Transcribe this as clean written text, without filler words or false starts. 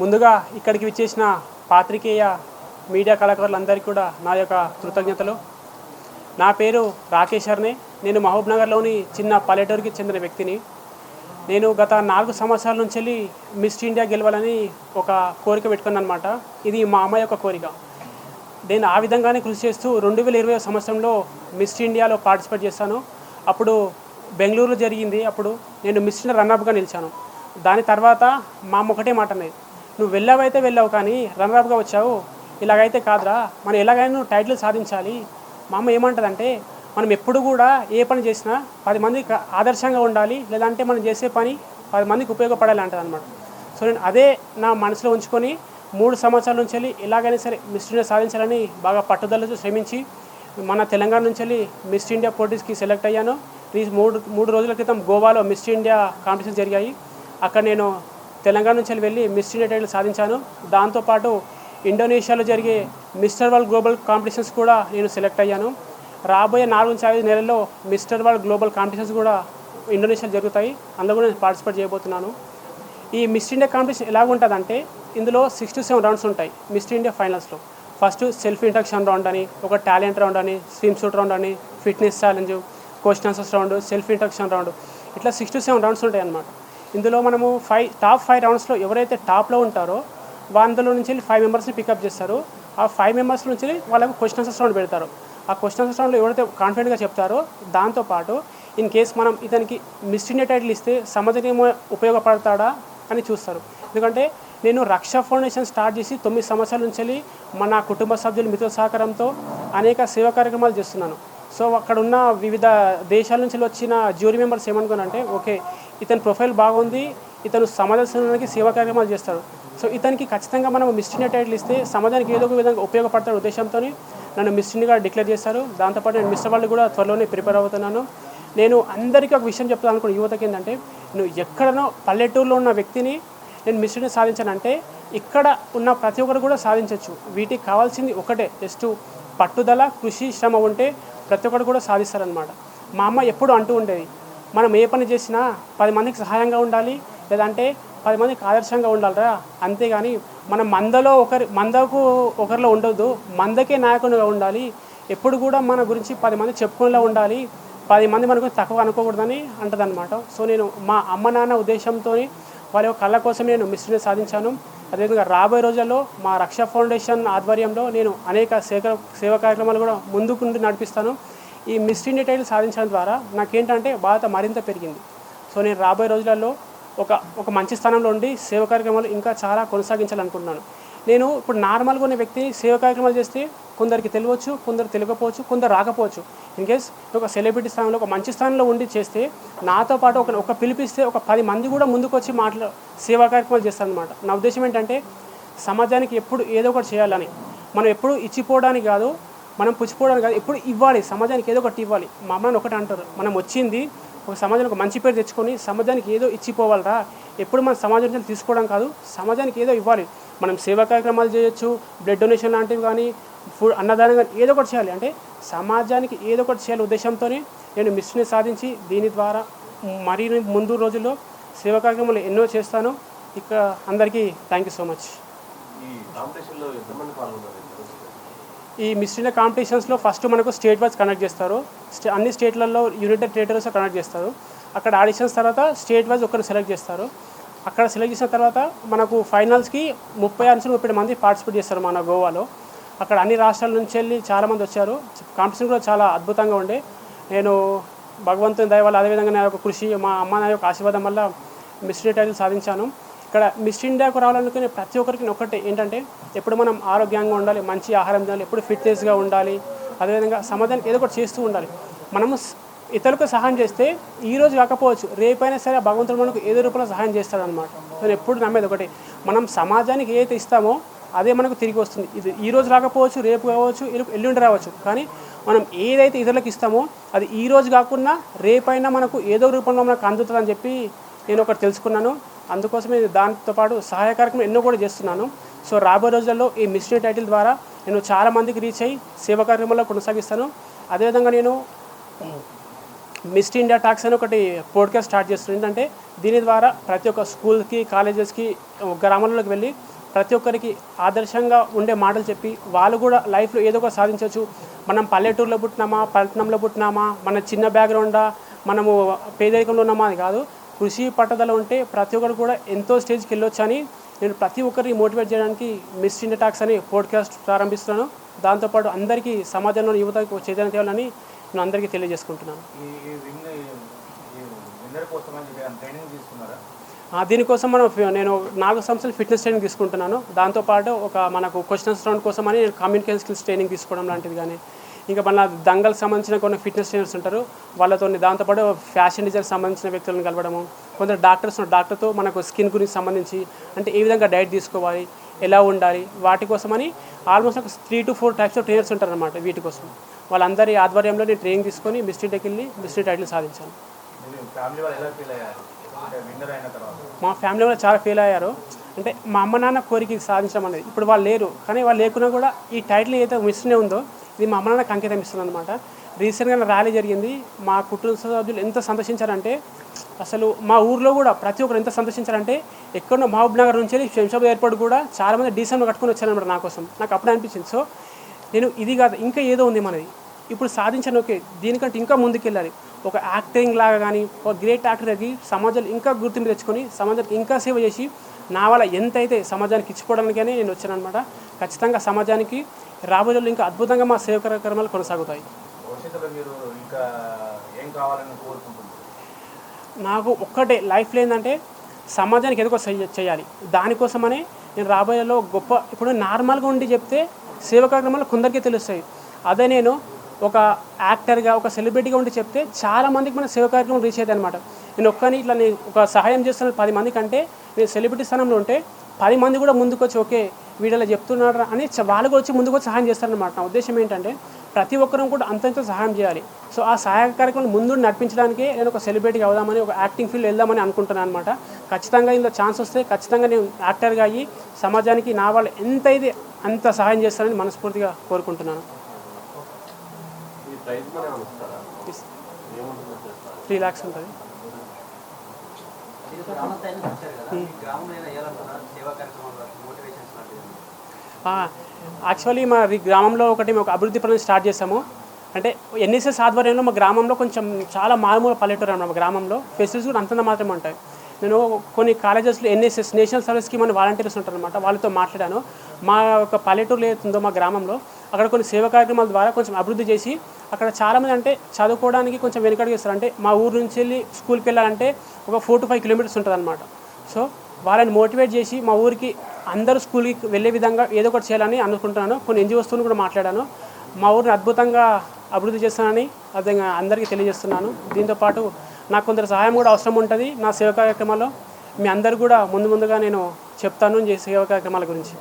ముందుగా ఇక్కడికి విచ్చేసిన పాత్రికేయ మీడియా కళాకారులందరికీ కూడా నా యొక్క కృతజ్ఞతలు. నా పేరు రాకేష్ అర్నే. నేను మహబూబ్నగర్లోని చిన్న పల్లెటూరికి చెందిన వ్యక్తిని. నేను గత 4 సంవత్సరాల నుంచి మిస్ ఇండియా గెలవాలని ఒక కోరిక పెట్టుకున్నాను అనమాట. ఇది మా అమ్మ యొక్క కోరిక. నేను ఆ విధంగానే కృషి చేస్తూ 2020 సంవత్సరంలో మిస్ ఇండియాలో పార్టిసిపేట్ చేశాను. అప్పుడు బెంగళూరులో జరిగింది. అప్పుడు నేను మిస్ ఇండియా రన్నర్గా నిలిచాను. దాని తర్వాత మా అమ్మ ఒకటే మాట అనేది, నువ్వు వెళ్ళావైతే వెళ్ళావు కానీ రన్నర్గా వచ్చావు, ఇలాగైతే కాదురా, మనం ఎలాగైనా నువ్వు టైటిల్ సాధించాలి. మా అమ్మ ఏమంటుందంటే, మనం ఎప్పుడు కూడా ఏ పని చేసినా 10 మందికి ఆదర్శంగా ఉండాలి, లేదంటే మనం చేసే పని 10 మందికి ఉపయోగపడాలి అంటుంది అనమాట. సో నేను అదే నా మనసులో ఉంచుకొని 3 సంవత్సరాల నుంచి వెళ్ళి ఎలాగైనా సరే మిస్ ఇండియా సాధించాలని బాగా పట్టుదలతో శ్రమించి మన తెలంగాణ నుంచి వెళ్ళి మిస్ ఇండియా పోటీస్కి సెలెక్ట్ అయ్యాను. మూడు రోజుల క్రితం గోవాలో మిస్ ఇండియా కాంపిటీషన్ జరిగాయి. అక్కడ నేను తెలంగాణ నుంచి వెళ్ళి మిస్ ఇండియా టైటిల్ సాధించాను. దాంతోపాటు ఇండోనేషియాలో జరిగే మిస్టర్ వరల్డ్ గ్లోబల్ కాంపిటీషన్స్ కూడా నేను సెలెక్ట్ అయ్యాను. రాబోయే 4-5 నెలల్లో మిస్టర్ వరల్డ్ గ్లోబల్ కాంపిటీషన్స్ కూడా ఇండోనేషియాలో జరుగుతాయి. అందులో కూడా నేను పార్టిసిపేట్ చేయబోతున్నాను. ఈ మిస్ ఇండియా కాంపిటీషన్ ఎలాగుంటుందంటే, ఇందులో 6 to 7 రౌండ్స్ ఉంటాయి. మిస్ ఇండియా ఫైనల్స్లో ఫస్ట్ సెల్ఫ్ ఇంట్రడక్షన్ రౌండ్ అని, ఒక టాలెంట్ రౌండ్ అని, స్విమ్ సూట్ రౌండ్ అని, fitness challenge, question answers round, self introduction round, ఇట్లా 6 to 7 రౌండ్స్ ఉంటాయి అన్నమాట. ఇందులో మనము టాప్ 5 రౌండ్స్లో ఎవరైతే టాప్లో ఉంటారో అందులో నుంచి 5 మెంబర్స్ని పికప్ చేస్తారు. ఆ 5 మెంబర్స్ నుంచి వాళ్ళకు క్వశ్చన్ ఆన్సర్స్ రౌండ్ పెడతారు. ఆ క్వశ్చన్ ఆన్సర్స్ రౌండ్లో ఎవరైతే కాన్ఫిడెంట్గా చెప్తారో, దాంతోపాటు ఇన్ కేస్ మనం ఇతనికి మిస్ ఇండియా టైటిల్ ఇస్తే సమాజానికి ఉపయోగపడతాడా అని చూస్తారు. ఎందుకంటే నేను రక్ష ఫౌండేషన్ స్టార్ట్ చేసి 9 సంవత్సరాల నుంచి మన కుటుంబ సభ్యులు మిత్రుల సహకారంతో అనేక సేవా కార్యక్రమాలు చేస్తున్నాను. సో అక్కడ ఉన్న వివిధ దేశాల నుంచి వచ్చిన జ్యూరీ మెంబర్స్ ఏమనుకున్నారంటే, ఓకే ఇతని ప్రొఫైల్ బాగుంది, ఇతను సమాజానికి సేవా కార్యక్రమాలు చేస్తాడు, సో ఇతనికి ఖచ్చితంగా మనం మిస్ ఇండియా టైటిల్ ఇస్తే సమాజానికి ఏదో ఒక విధంగా ఉపయోగపడతాడు ఉద్దేశంతో నన్ను మిస్ ఇండియాగా డిక్లేర్ చేశారు. దాంతోపాటు నేను మిస్టర్ వరల్డ్ కూడా త్వరలోనే ప్రిపేర్ అవుతున్నాను. నేను అందరికీ ఒక విషయం చెప్తాను అనుకున్న యువతకి ఏంటంటే, నువ్వు ఎక్కడనో పల్లెటూరులో ఉన్న వ్యక్తిని నేను మిస్ ఇండియా సాధించానంటే ఇక్కడ ఉన్న ప్రతి ఒక్కరు కూడా సాధించవచ్చు. వీటికి కావాల్సింది ఒకటే, జస్ట్ పట్టుదల, కృషి, శ్రమ ఉంటే ప్రతి ఒక్కరు కూడా సాధిస్తారనమాట. మా అమ్మ ఎప్పుడు అంటూ ఉండేది, మనం ఏ పని చేసినా 10 మందికి సహాయంగా ఉండాలి, లేదంటే 10 మందికి ఆదర్శంగా ఉండాలిరా, అంతేగాని మనం మందకు ఒకరిలో ఉండొద్దు, మందకే నాయకునిగా ఉండాలి, ఎప్పుడు కూడా మన గురించి 10 మంది చెప్పుకునేలా ఉండాలి, 10 మంది మన గురించి తక్కువ అనుకోకూడదని అంటదన్నమాట. సో నేను మా అమ్మ నాన్న ఉద్దేశంతో వారి యొక్క కళ్ళ కోసం నేను మిస్ ఇండియా సాధించాను. అదేవిధంగా రాబోయే రోజుల్లో మా రక్ష ఫౌండేషన్ ఆధ్వర్యంలో నేను అనేక సేవా కార్యక్రమాలు కూడా ముందుకు నడిపిస్తాను. ఈ మిస్ ఇండియా టైటిల్ సాధించడం ద్వారా నాకేంటంటే బాధ్యత మరింత పెరిగింది. సో నేను రాబోయే రోజులలో ఒక మంచి స్థానంలో ఉండి సేవా కార్యక్రమాలు ఇంకా చాలా కొనసాగించాలనుకుంటున్నాను. నేను ఇప్పుడు నార్మల్గా ఉన్న వ్యక్తి సేవా కార్యక్రమాలు చేస్తే కొందరికి తెలియవచ్చు, కొందరు తెలియకపోవచ్చు, కొందరు రాకపోవచ్చు. ఇన్ కేస్ ఒక సెలబ్రిటీ స్థానంలో ఒక మంచి స్థానంలో ఉండి చేస్తే నాతో పాటు ఒక పిలిపిస్తే ఒక 10 మంది కూడా ముందుకు వచ్చి సేవా కార్యక్రమాలు చేస్తారనమాట. నా ఉద్దేశం ఏంటంటే, సమాజానికి ఎప్పుడు ఏదో ఒకటి చేయాలని, మనం ఎప్పుడు ఇచ్చిపోవడానికి కాదు, మనం పుచ్చిపోవడానికి కాదు, ఎప్పుడు ఇవ్వాలి, సమాజానికి ఏదో ఒకటి ఇవ్వాలి. మా అమ్మని ఒకటి అంటారు, మనం వచ్చింది ఒక సమాజానికి ఒక మంచి పేరు తెచ్చుకొని సమాజానికి ఏదో ఇచ్చిపోవాలరా, ఎప్పుడు మన సమాజం నుంచి తీసుకోవడం కాదు, సమాజానికి ఏదో ఇవ్వాలి. మనం సేవా కార్యక్రమాలు చేయొచ్చు, బ్లడ్ డొనేషన్ లాంటివి కానీ, ఫుడ్ అన్నదానం కానీ, ఏదో ఒకటి చేయాలి. అంటే సమాజానికి ఏదో ఒకటి చేయాలి ఉద్దేశంతో నేను మిస్ ఇండియా సాధించి దీని ద్వారా మరీ ముందు రోజుల్లో సేవా కార్యక్రమాలు ఎన్నో చేస్తాను. ఇక అందరికీ థ్యాంక్ యూ సో మచ్. ఈ మిస్ ఇండియా కాంపిటీషన్స్లో ఫస్ట్ మనకు స్టేట్ వైజ్ కండక్ట్ చేస్తారు. అన్ని స్టేట్లలో యునైటెడ్ టెరిటరీస్ కండక్ట్ చేస్తారు. అక్కడ ఆడిషన్స్ తర్వాత స్టేట్ వైజ్ ఒకరు సెలెక్ట్ చేస్తారు. అక్కడ సెలెక్ట్ చేసిన తర్వాత మనకు ఫైనల్స్కి 36-37 మంది పార్టిసిపేట్ చేస్తారు మన గోవాలో. అక్కడ అన్ని రాష్ట్రాల నుంచి వెళ్ళి చాలామంది వచ్చారు. కాంపిటీషన్ కూడా చాలా అద్భుతంగా ఉండే. నేను భగవంతుని దయ వల్ల, అదేవిధంగా నా యొక్క కృషి, మా అమ్మ నా యొక్క ఆశీర్వాదం వల్ల మిస్ ఇండియా టైటిల్ సాధించాను. ఇక్కడ మిస్ ఇండియాకు రావాలనుకునే ప్రతి ఒక్కరికి ఒకటే ఏంటంటే, ఎప్పుడు మనం ఆరోగ్యంగా ఉండాలి, మంచి ఆహారం తినాలి, ఎప్పుడు ఫిట్నెస్గా ఉండాలి, అదేవిధంగా సమాజానికి ఏదో ఒకటి చేస్తూ ఉండాలి. మనము ఇతరులకు సహాయం చేస్తే ఈరోజు కాకపోవచ్చు, రేపైనా సరే భగవంతుడు మనకు ఏదో రూపంలో సహాయం చేస్తాడనమాట. నేను ఎప్పుడు నమ్మేది ఒకటి, మనం సమాజానికి ఏదైతే ఇస్తామో అదే మనకు తిరిగి వస్తుంది. ఇది ఈరోజు రాకపోవచ్చు, రేపు కావచ్చు, ఎల్లుండి రావచ్చు, కానీ మనం ఏదైతే ఇతరులకు ఇస్తామో అది ఈరోజు కాకుండా రేపైనా మనకు ఏదో రూపంలో మనకు అందుతుందని చెప్పి నేను ఒకటి తెలుసుకున్నాను. అందుకోసమే దాంతోపాటు సహాయ కార్యక్రమం ఎన్నో కూడా చేస్తున్నాను. సో రాబోయే రోజుల్లో ఈ మిస్ ఇండియా టైటిల్ ద్వారా నేను చాలామందికి రీచ్ అయ్యి సేవా కార్యక్రమాల్లో కొనసాగిస్తాను. అదేవిధంగా నేను మిస్ ఇండియా టాక్స్ అని ఒకటి పోడ్కాస్ట్ స్టార్ట్ చేస్తుంది. ఏంటంటే దీని ద్వారా ప్రతి ఒక్క స్కూల్కి, కాలేజెస్కి, గ్రామాల్లోకి వెళ్ళి ప్రతి ఒక్కరికి ఆదర్శంగా ఉండే మాటలు చెప్పి వాళ్ళు కూడా లైఫ్లో ఏదో ఒక సాధించవచ్చు. మనం పల్లెటూరులో పుట్టినామా, పట్టణంలో పుట్టినామా, మన చిన్న బ్యాక్గ్రౌండా, మనము పేదరికంలో ఉన్నామా అని కాదు. కృషి పట్టుదల ఉంటే ప్రతి ఒక్కరు కూడా ఎంతో స్టేజ్కి వెళ్ళొచ్చు అని నేను ప్రతి ఒక్కరిని మోటివేట్ చేయడానికి మిస్ ఇండియా టాక్స్ అని పోడ్కాస్ట్ ప్రారంభిస్తున్నాను. దాంతోపాటు అందరికీ సమాజంలో యువతకు చైతన్యం తేవాలని నేను అందరికీ తెలియజేసుకుంటున్నాను. దీనికోసం నేను 4 సంవత్సరాలు ఫిట్నెస్ ట్రైనింగ్ తీసుకుంటున్నాను. దాంతోపాటు మనకు క్వశ్చన్స్ రౌండ్ కోసం అని నేను కమ్యూనికేషన్ స్కిల్స్ ట్రైనింగ్ తీసుకోవడం లాంటిది కానీ, ఇంకా మన దంగల్కి సంబంధించిన కొన్ని ఫిట్నెస్ ట్రైనర్స్ ఉంటారు వాళ్ళతో, దాంతోపాటు ఫ్యాషన్ డిజైన్ సంబంధించిన వ్యక్తులను కలవడము, కొందరు డాక్టర్తో మనకు స్కిన్ గురించి సంబంధించి అంటే ఏ విధంగా డైట్ తీసుకోవాలి, ఎలా ఉండాలి, వాటి కోసమని ఆల్మోస్ట్ ఒక 3 to 4 టైప్స్ ఆఫ్ ట్రైనర్స్ ఉంటారు అన్నమాట. వీటి కోసం వాళ్ళందరి ఆధ్వర్యంలో నేను ట్రైనింగ్ తీసుకొని మిస్ ఇండియాకి వెళ్ళి మిస్ ఇండియా టైటిల్ సాధించాను. మా ఫ్యామిలీ వాళ్ళు చాలా ఫీల్ అయ్యారు. అంటే మా అమ్మ నాన్న కోరిక సాధించడం అనేది. ఇప్పుడు వాళ్ళు లేరు, కానీ వాళ్ళు లేకున్నా కూడా ఈ టైటిల్ ఏదైతే మిస్నే ఉందో ఇది మా అమ్మ నాన్నకు అంకితం ఇస్తుంది అనమాట. రీసెంట్గా ర్యాలీ జరిగింది. మా కుటుంబ సభ్యులు ఎంత సంతోషించారంటే, అసలు మా ఊర్లో కూడా ప్రతి ఒక్కరు ఎంత సంతోషించారంటే, ఎక్కడో మహబూబ్ నగర్ నుంచి శంషాబాద్ ఎయిర్పోర్ట్ కూడా చాలామంది డీసెంట్ కట్టుకొని వచ్చారనమాట నా కోసం. నాకు అప్పుడే అనిపించింది, సో నేను ఇది కాదు ఇంకా ఏదో ఉంది మనది, ఇప్పుడు సాధించాను, ఓకే దీనికంటే ఇంకా ముందుకెళ్ళాలి, ఒక యాక్టింగ్ లాగా కానీ ఒక గ్రేట్ యాక్టర్కి సమాజాలు ఇంకా గుర్తింపు తెచ్చుకొని సమాజానికి ఇంకా సేవ చేసి నా వల్ల ఎంతైతే సమాజానికి ఇచ్చిపోవడానికనే నేను వచ్చాను అనమాట. ఖచ్చితంగా సమాజానికి రాబోయే రోజుల్లో ఇంకా అద్భుతంగా మా సేవ కార్యక్రమాలు కొనసాగుతాయి. నాకు ఒక్కటే లైఫ్లో ఏంటంటే సమాజానికి ఏదో చేయాలి. దానికోసమనే నేను రాబోయేలో గొప్ప, ఇప్పుడు నార్మల్గా ఉండి చెప్తే సేవ కార్యక్రమాలు కొందరికీ తెలుస్తాయి. అదే నేను ఒక యాక్టర్గా ఒక సెలబ్రిటీగా ఉండి చెప్తే చాలామందికి మన సేవ కార్యక్రమం రీచ్ అవుతాయి అనమాట. నేను ఒక్కని ఇట్లా నేను ఒక సహాయం చేస్తున్న 10 మంది కంటే నేను సెలబ్రిటీ స్థానంలో ఉంటే 10 మంది కూడా ముందుకు వచ్చి ఓకే వీడియోలో చెప్తున్నాడు అని వాళ్ళు కూడా వచ్చి ముందుకు వచ్చి సహాయం చేస్తారనమాట. నా ఉద్దేశం ఏంటంటే ప్రతి ఒక్కరూ కూడా అంతంత సహాయం చేయాలి. సో ఆ సహాయ కార్యక్రమం ముందు నడిపించడానికి నేను ఒక సెలబ్రిటీగా అవుదామని, ఒక యాక్టింగ్ ఫీల్డ్ వెళ్దామని అనుకుంటున్నాను అనమాట. ఖచ్చితంగా ఇందులో ఛాన్స్ వస్తే ఖచ్చితంగా నేను యాక్టర్గా అయ్యి సమాజానికి నా వాళ్ళు ఎంతైతే అంత సహాయం చేస్తారని మనస్ఫూర్తిగా కోరుకుంటున్నాను. 3 lakhs ఉంటుంది. యాక్చువల్లీ మా గ్రామంలో ఒక అభివృద్ధి పనులు స్టార్ట్ చేసాము. అంటే ఎన్ఎస్ఎస్ ఆధ్వర్యంలో మా గ్రామంలో కొంచెం చాలా మారుమూల పల్లెటూరు అన్నమాట. మా గ్రామంలో ఫెసిలిటీస్ కూడా అంతంత మాత్రమే ఉంటాయి. నేను కొన్ని కాలేజెస్లో ఎన్ఎస్ఎస్ నేషనల్ సర్వీస్ స్కీమ్ అని వాలంటీర్స్ ఉంటారనమాట, వాళ్ళతో మాట్లాడాను. మా ఒక పల్లెటూరులో ఏతుందో మా గ్రామంలో అక్కడ కొన్ని సేవా కార్యక్రమాల ద్వారా కొంచెం అభివృద్ధి చేసి అక్కడ చాలామంది అంటే చదువుకోవడానికి కొంచెం వెనుకడుగు వేస్తారు. అంటే మా ఊరు నుంచి వెళ్ళి స్కూల్కి వెళ్ళాలంటే ఒక 4 to 5 kilometers ఉంటుంది అనమాట. సో వాళ్ళని మోటివేట్ చేసి మా ఊరికి అందరూ స్కూల్కి వెళ్ళే విధంగా ఏదో ఒకటి చేయాలని అనుకుంటున్నాను. కొన్ని ఎన్జిఓస్తో కూడా మాట్లాడాను. మా ఊరిని అద్భుతంగా అభివృద్ధి చేస్తానని అదే అందరికీ తెలియజేస్తున్నాను. దీంతోపాటు నాకు కొందరు సహాయం కూడా అవసరం ఉంటుంది నా సేవా కార్యక్రమాల్లో. మీ అందరు కూడా ముందుగా నేను చెప్తాను సేవా కార్యక్రమాల గురించి.